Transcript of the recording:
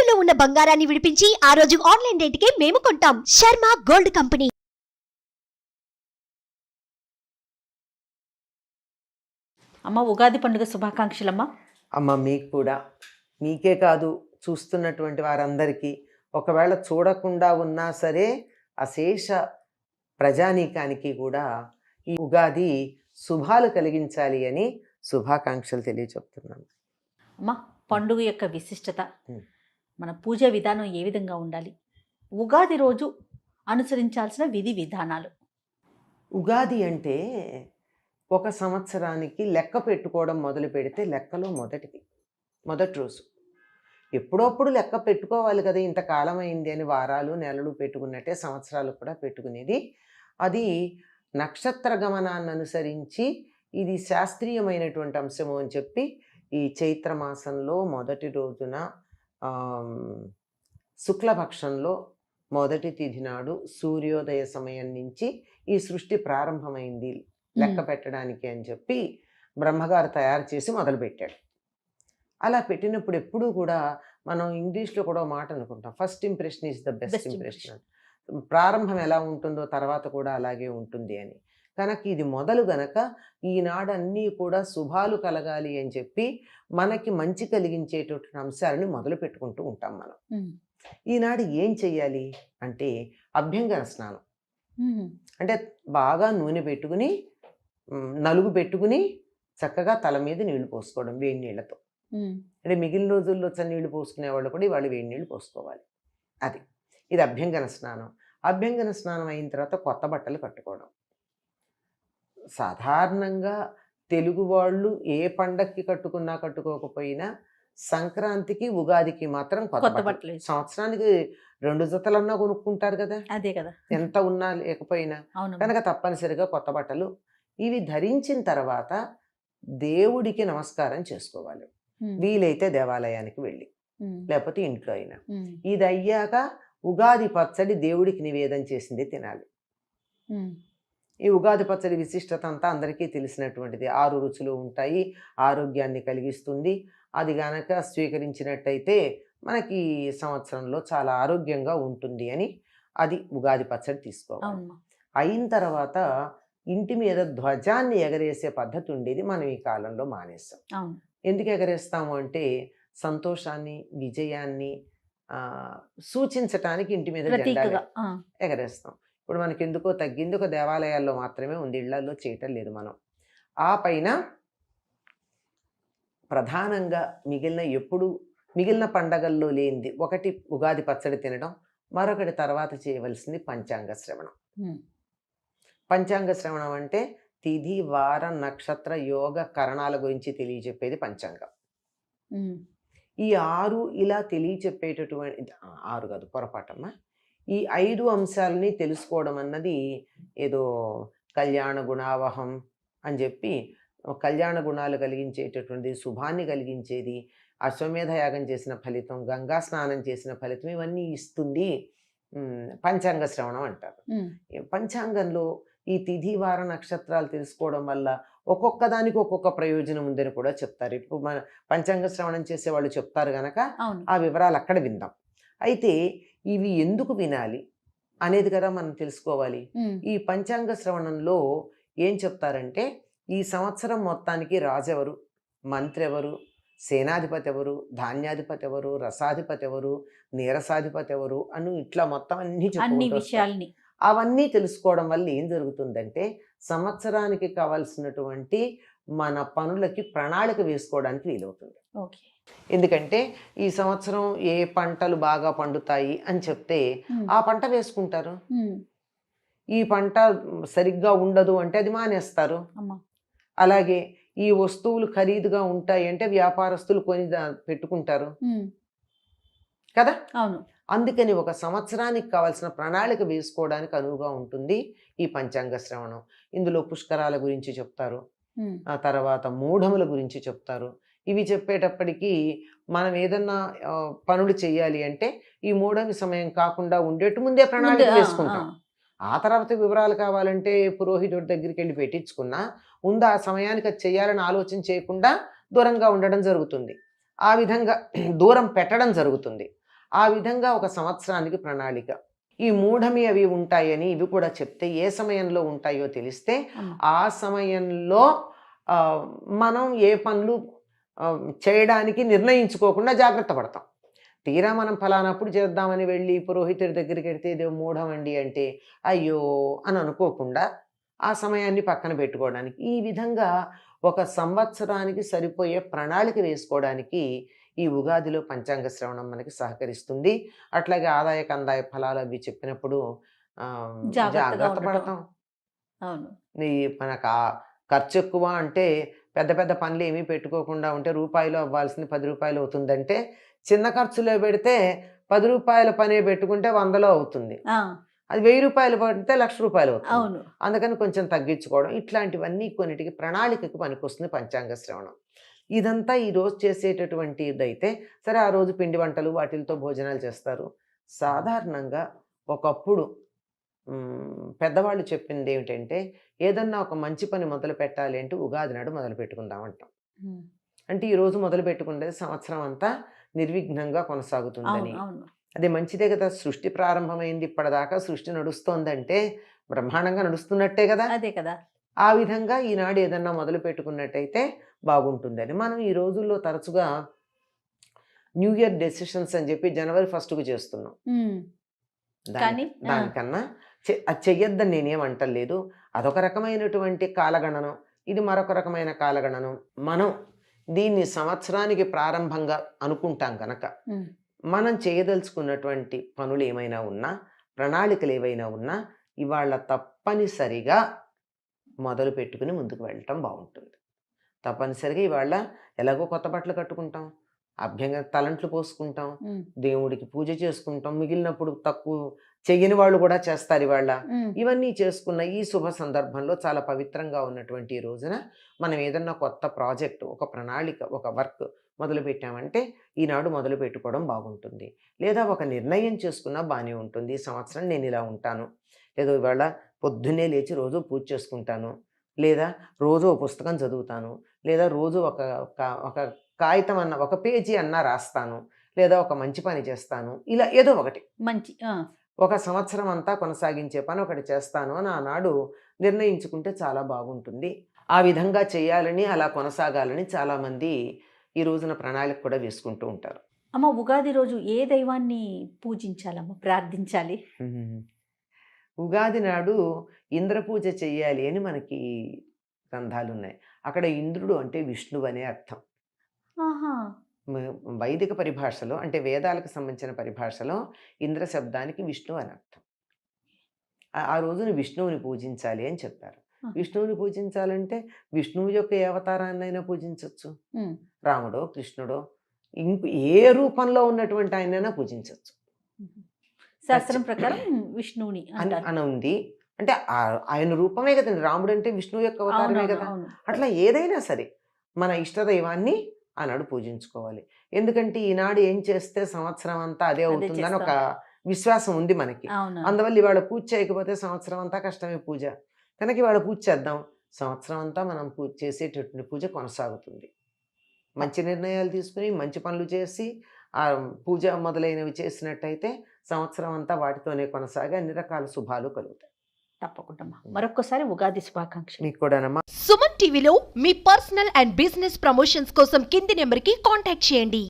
తాకట్టులో ఉన్న బంగారాన్ని విడిపించి ఆ రోజు ఆన్లైన్ రేటుకే మేము కొంటాం. Sharma gold company. అమ్మ, ఉగాది పండుగ శుభాకాంక్షలమ్మ. అమ్మ మీకు కూడా, మీకే కాదు చూస్తున్నటువంటి వారందరికీ, ఒకవేళ చూడకుండా ఉన్నా సరే అశేష ప్రజానీకానికి కూడా ఈ ఉగాది శుభాలు కలిగించాలి అని శుభాకాంక్షలు తెలియచెప్తున్నాను. అమ్మ, పండుగ యొక్క విశిష్టత, మన పూజ విధానం ఏ విధంగా ఉండాలి, ఉగాది రోజు అనుసరించాల్సిన విధి విధానాలు. ఉగాది అంటే ఒక సంవత్సరానికి లెక్క పెట్టుకోవడం మొదలు పెడితే లెక్కలో మొదటి రోజు. ఎప్పుడప్పుడు లెక్క పెట్టుకోవాలి కదా, ఇంతకాలం అయింది అని వారాలు నెలలు పెట్టుకున్నట్టే సంవత్సరాలు కూడా పెట్టుకునేది. అది నక్షత్ర గమనాన్ని అనుసరించి ఇది శాస్త్రీయమైనటువంటి అంశము అని చెప్పి ఈ చైత్రమాసంలో మొదటి రోజున శుక్లపక్షంలో మొదటి తిథి నాడు సూర్యోదయ సమయం నుంచి ఈ సృష్టి ప్రారంభమైంది లెక్క పెట్టడానికి అని చెప్పి బ్రహ్మగారు తయారు చేసి మొదలుపెట్టాడు. అలా పెట్టినప్పుడు ఎప్పుడూ కూడా మనం ఇంగ్లీష్లో కూడా మాట అనుకుంటాం, first impression is the best impression. ప్రారంభం ఎలా ఉంటుందో తర్వాత కూడా అలాగే ఉంటుంది అని. కనుక ఇది మొదలు గనక ఈనాడు అన్నీ కూడా శుభాలు కలగాలి అని చెప్పి మనకి మంచి కలిగించేటటువంటి అంశాలని మొదలు పెట్టుకుంటూ ఉంటాం మనం. ఈనాడు ఏం చెయ్యాలి అంటే అభ్యంగన స్నానం. అంటే బాగా నూనె పెట్టుకుని నలుగు పెట్టుకుని చక్కగా తల మీద నీళ్లు పోసుకోవడం వేడి నీళ్ళతో. అంటే మిగిలిన రోజుల్లో నీళ్లు పోసుకునే వాళ్ళు కూడా వాళ్ళు వేడి నీళ్ళు పోసుకోవాలి. ఇది అభ్యంగన స్నానం. అభ్యంగన స్నానం అయిన తర్వాత కొత్త బట్టలు కట్టుకోవడం. సాధారణంగా తెలుగు వాళ్ళు ఏ పండక్కి కట్టుకున్నా కట్టుకోకపోయినా సంక్రాంతికి ఉగాదికి మాత్రం కొత్త బట్టలు. సంవత్సరానికి 2 జతలన్నా కొనుక్కుంటారు కదా, అదే కదా, ఎంత ఉన్నా లేకపోయినా. కనుక తప్పనిసరిగా కొత్త బట్టలు ఇవి ధరించిన తర్వాత దేవుడికి నమస్కారం చేసుకోవాలి. వీలైతే దేవాలయానికి వెళ్ళి, లేకపోతే ఇంట్లో అయినా. ఇది అయ్యాక ఉగాది పచ్చడి దేవుడికి నివేదన చేసింది తినాలి. ఈ ఉగాది పచ్చడి విశిష్టత అంతా అందరికీ తెలిసినటువంటిది. 6 రుచులు ఉంటాయి, ఆరోగ్యాన్ని కలిగిస్తుంది. అది గనక స్వీకరించినట్టయితే మనకి సంవత్సరంలో చాలా ఆరోగ్యంగా ఉంటుంది అని అది ఉగాది పచ్చడి తీసుకోవాలి. అయిన తర్వాత ఇంటి మీద ధ్వజాన్ని ఎగరేసే పద్ధతి ఉండేది, మనం ఈ కాలంలో మానేస్తాం. ఎందుకు ఎగరేస్తాము అంటే సంతోషాన్ని, విజయాన్ని సూచించటానికి ఇంటి మీద జెండా ఎగరేస్తాం. ఇప్పుడు మనకి ఎందుకో తగ్గింది, ఒక దేవాలయాల్లో మాత్రమే ఉంది, ఇళ్లలో చేయటం లేదు మనం. ఆ పైన ప్రధానంగా మిగిలిన పండగల్లో లేనిది ఒకటి ఉగాది పచ్చడి తినడం, మరొకటి తర్వాత చేయవలసింది పంచాంగ శ్రవణం. పంచాంగ శ్రవణం అంటే తిథి, వార, నక్షత్ర, యోగ, కరణాల గురించి తెలియచెప్పేది పంచాంగం. ఈ 6 ఇలా తెలియచెప్పేటటువంటి 6 కాదు, పొరపాటమ్మా, ఈ 5 అంశాలని తెలుసుకోవడం అన్నది ఏదో కళ్యాణ గుణావహం అని చెప్పి కళ్యాణ గుణాలు కలిగించేటటువంటి, శుభాన్ని కలిగించేది, అశ్వమేధ యాగం చేసిన ఫలితం, గంగా స్నానం చేసిన ఫలితం, ఇవన్నీ ఇస్తుంది పంచాంగ శ్రవణం అంటారు. పంచాంగంలో ఈ తిథి, వార, నక్షత్రాలు తెలుసుకోవడం వల్ల ఒక్కొక్క దానికి ఒక్కొక్క ప్రయోజనం ఉందని కూడా చెప్తారు. ఇప్పుడు మన పంచాంగ శ్రవణం చేసే వాళ్ళు చెప్తారు గనక ఆ వివరాలు అక్కడ విందాం. అయితే ఇవి ఎందుకు వినాలి అనేది కదా మనం తెలుసుకోవాలి. ఈ పంచాంగ శ్రవణంలో ఏం చెప్తారంటే ఈ సంవత్సరం మొత్తానికి రాజెవరు, మంత్రి ఎవరు, సేనాధిపతి ఎవరు, ధాన్యాధిపతి ఎవరు, రసాధిపతి ఎవరు, నీరసాధిపతి ఎవరు అని ఇట్లా మొత్తం అన్ని విషయాల్ని అవన్నీ తెలుసుకోవడం వల్ల ఏం జరుగుతుందంటే సంవత్సరానికి కావాల్సినటువంటి మన పనులకి ప్రణాళిక వేసుకోవడానికి వీలవుతుంది. ఎందుకంటే ఈ సంవత్సరం ఏ పంటలు బాగా పండుతాయి అని చెప్తే ఆ పంట వేసుకుంటారు. ఈ పంట సరిగ్గా ఉండదు అంటే అది మానేస్తారు. అలాగే ఈ వస్తువులు ఖరీదుగా ఉంటాయి అంటే వ్యాపారస్తులు కొని పెట్టుకుంటారు కదా. అవును. అందుకని ఒక సంవత్సరానికి కావాల్సిన ప్రణాళిక వేసుకోవడానికి అనువుగా ఉంటుంది ఈ పంచాంగ శ్రవణం. ఇందులో పుష్కరాల గురించి చెప్తారు, ఆ తర్వాత మూఢముల గురించి చెప్తారు. ఇవి చెప్పేటప్పటికీ మనం ఏదన్నా పనులు చేయాలి అంటే ఈ మూఢమి సమయం కాకుండా ఉండేట్టు ముందే ప్రణాళిక వేసుకుంటాం. ఆ తర్వాత వివరాలు కావాలంటే పురోహితుడి దగ్గరికి వెళ్ళి పెట్టించుకున్నా ముందు ఆ సమయానికి అది చేయాలని ఆలోచన చేయకుండా దూరంగా ఉండడం జరుగుతుంది. ఆ విధంగా దూరం పెట్టడం జరుగుతుంది. ఆ విధంగా ఒక సంవత్సరానికి ప్రణాళిక. ఈ మూఢమి అవి ఉంటాయని ఇవి కూడా చెప్తే ఏ సమయంలో ఉంటాయో తెలిస్తే ఆ సమయంలో మనం ఏ పనులు చేయడానికి నిర్ణయించుకోకుండా జాగ్రత్త పడతాం. తీరా మనం ఫలానప్పుడు చేద్దామని వెళ్ళి పురోహితుడి దగ్గరికి వెడితే ఇదే మూఢం అండి అంటే అయ్యో అని అనుకోకుండా ఆ సమయాన్ని పక్కన పెట్టుకోవడానికి, ఈ విధంగా ఒక సంవత్సరానికి సరిపోయే ప్రణాళిక వేసుకోవడానికి ఈ ఉగాదిలో పంచాంగ శ్రవణం మనకి సహకరిస్తుంది. అట్లాగే ఆదాయ కందాయ ఫలాలు అవి చెప్పినప్పుడు జాగ్రత్త పడతాం. ఈ మనకు ఖర్చు ఎక్కువ అంటే పెద్ద పెద్ద పనులు ఏమీ పెట్టుకోకుండా ఉంటే రూపాయలు అవ్వాల్సింది 10 రూపాయలు అవుతుందంటే, చిన్న ఖర్చులో పెడితే 10 రూపాయల పనే పెట్టుకుంటే 100లో అవుతుంది. అది 1000 రూపాయలు పడితే 1,00,000 రూపాయలు అవుతుంది. అందుకని కొంచెం తగ్గించుకోవడం, ఇట్లాంటివన్నీ కొన్నిటికి ప్రణాళికకు పనికొస్తుంది పంచాంగ శ్రవణం. ఇదంతా ఈరోజు చేసేటటువంటి ఇదైతే సరే, ఆ రోజు పిండి వంటలు వాటితో భోజనాలు చేస్తారు. సాధారణంగా ఒకప్పుడు పెద్దవాళ్ళు చెప్పింది ఏమిటంటే, ఏదన్నా ఒక మంచి పని మొదలు పెట్టాలి అంటే ఉగాది నాడు మొదలు పెట్టుకుందామంటాం. అంటే ఈరోజు మొదలు పెట్టుకుంటే సంవత్సరం అంతా నిర్విఘ్నంగా కొనసాగుతుందని. అదే మంచిదే కదా, సృష్టి ప్రారంభమైంది, ఇప్పటిదాకా సృష్టి నడుస్తోందంటే బ్రహ్మాండంగా నడుస్తున్నట్టే కదా. అదే కదా. ఆ విధంగా ఈనాడు ఏదన్నా మొదలు పెట్టుకున్నట్టయితే బాగుంటుందని. మనం ఈ రోజుల్లో తరచుగా న్యూ ఇయర్ డెసిషన్స్ అని చెప్పి జనవరి 1కు చేస్తున్నాం. దానికన్నా అది చెయ్యొద్దని నేనేమంటలేదు. అదొక రకమైనటువంటి కాలగణనం, ఇది మరొక రకమైన కాలగణనం. మనం దీన్ని సంవత్సరానికి ప్రారంభంగా అనుకుంటాం కనుక మనం చేయదలుచుకున్నటువంటి పనులు ఏమైనా ఉన్నా, ప్రణాళికలు ఏవైనా ఉన్నా ఇవాళ తప్పనిసరిగా మొదలు పెట్టుకుని ముందుకు వెళ్ళటం బాగుంటుంది. తప్పనిసరిగా ఇవాళ ఎలాగో కొత్త బట్టలు కట్టుకుంటాం, అభ్యంగా తలంట్లు పోసుకుంటాం, దేవుడికి పూజ చేసుకుంటాం, మిగిలినప్పుడు తక్కువ చెయ్యని వాళ్ళు కూడా చేస్తారు ఇవాళ. ఇవన్నీ చేసుకున్న ఈ శుభ సందర్భంలో చాలా పవిత్రంగా ఉన్నటువంటి ఈ రోజున మనం ఏదన్నా కొత్త ప్రాజెక్టు, ఒక ప్రణాళిక, ఒక వర్క్ మొదలు పెట్టామంటే ఈనాడు మొదలు పెట్టుకోవడం బాగుంటుంది. లేదా ఒక నిర్ణయం చేసుకున్నా బాగానే ఉంటుంది. ఈ సంవత్సరం నేను ఇలా ఉంటాను, లేదా ఇవాళ పొద్దున్నే లేచి రోజు పూజ చేసుకుంటాను, లేదా రోజు ఒక పుస్తకం చదువుతాను, లేదా రోజు ఒక కాగితం అన్న, ఒక పేజీ అన్నా రాస్తాను, లేదా ఒక మంచి పని చేస్తాను, ఇలా ఏదో ఒకటి మంచి ఒక సంవత్సరం అంతా కొనసాగించే పని ఒకటి చేస్తాను అని ఆనాడు నిర్ణయించుకుంటే చాలా బాగుంటుంది. ఆ విధంగా చేయాలని, అలా కొనసాగాలని చాలామంది ఈ రోజున ప్రణాళిక కూడా వేసుకుంటూ ఉంటారు. అమ్మ, ఉగాది రోజు ఏ దైవాన్ని పూజించాలమ్మ, ప్రార్థించాలి? ఉగాది నాడు ఇంద్ర పూజ చెయ్యాలి అని మనకి గ్రంథాలు ఉన్నాయి. అక్కడ ఇంద్రుడు అంటే విష్ణువు అనే అర్థం. వైదిక పరిభాషలో అంటే వేదాలకు సంబంధించిన పరిభాషలో ఇంద్ర శబ్దానికి విష్ణువు అని అర్థం. ఆ రోజున విష్ణువుని పూజించాలి అని చెప్పారు. విష్ణువుని పూజించాలంటే విష్ణువు యొక్క ఏ అవతారాన్నైనా పూజించవచ్చు. రాముడో, కృష్ణుడో, ఏ రూపంలో ఉన్నటువంటి ఆయనైనా పూజించవచ్చు. శాస్త్రం ప్రకారం విష్ణువుని అని ఉంది. అంటే ఆయన రూపమే కదండి, రాముడు అంటే విష్ణువు యొక్క అవతారమే కదా. అట్లా ఏదైనా సరే మన ఇష్టదైవాన్ని ఆనాడు పూజించుకోవాలి. ఎందుకంటే ఈనాడు ఏం చేస్తే సంవత్సరం అంతా అదే అవుతుందని ఒక విశ్వాసం ఉంది మనకి. అందువల్ల ఇవాళ పూజ చేయకపోతే సంవత్సరం అంతా కష్టమే పూజ. కనుక ఇవాళ పూజ చేద్దాం, సంవత్సరం అంతా మనం పూజ చేసేటటువంటి పూజ కొనసాగుతుంది. మంచి నిర్ణయాలు తీసుకుని మంచి పనులు చేసి ఆ పూజ మొదలైనవి చేసినట్టయితే సంవత్సరం అంతా వాటితోనే కొనసాగి అన్ని రకాల శుభాలు కలుగుతాయి. తప్పకుండా. మరొకసారి ఉగాది శుభాకాంక్షలు మీకు కూడానమ్మా. సుమన్ టీవీలో మీ పర్సనల్ అండ్ బిజినెస్ ప్రమోషన్స్ కోసం కింది నెంబర్కి కాంటాక్ట్ చేయండి.